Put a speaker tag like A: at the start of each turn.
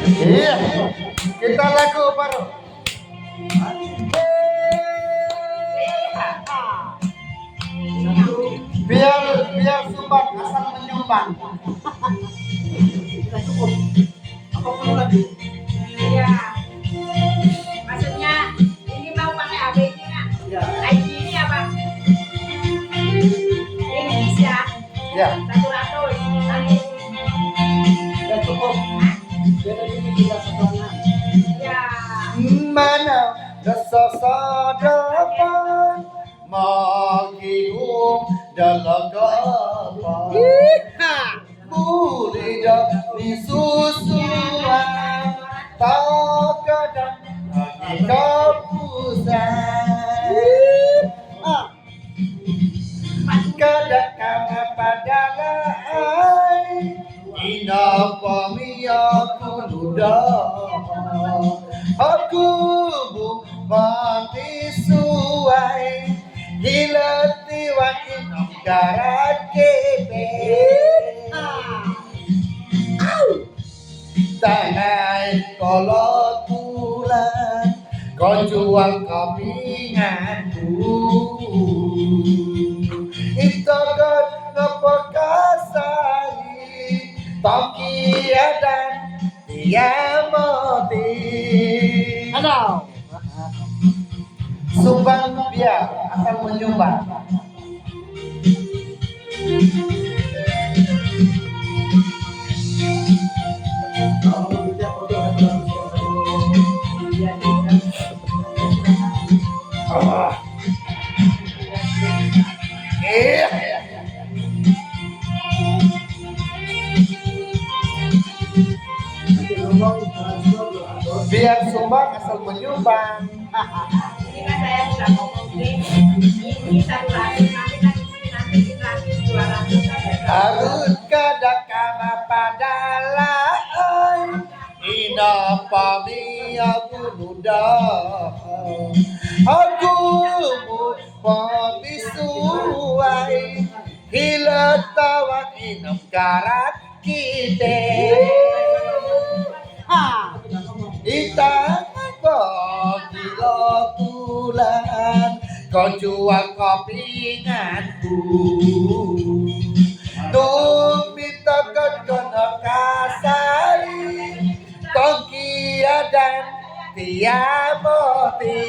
A: Iya, kita lagu baru. Biar biar sumbang asal menyumbang.
B: Cukup. Apa perlu lagi?
C: Iya. Maksudnya ini mau pakai ABG nggak?
B: Ya.
C: ID ini apa? Indonesia.
A: Ya.
C: 100. Nanti.
B: Ya cukup. Beda ini tidak sederhana.
C: Ya.
A: Mana rasa depan magium dalam kapal. Mulia disusuan tak kadang lagi kapusan. Kadang kama pada lai ina pamia kunuda aku bu mati suai hilati wakin garake tanai kolot bulan kau jual kambinganku itu kan ngepekasari Tokia dan dia mati
B: Halo.
A: sumbang biar akan menyumbang.
B: Kalau kita foto ada
A: Ah. Biar sumbang asal menyumbang.
C: Ini kan saya sudah ngomong ini 100 nanti kita 200 saja.
A: Harus kadakama pada lai ina pamia kunuda aku pamisuai hilat tawak inam karat kite Itangan gila tulan kau jual kopinganku Dumita kena kasari Tongkia dan Tiamoti.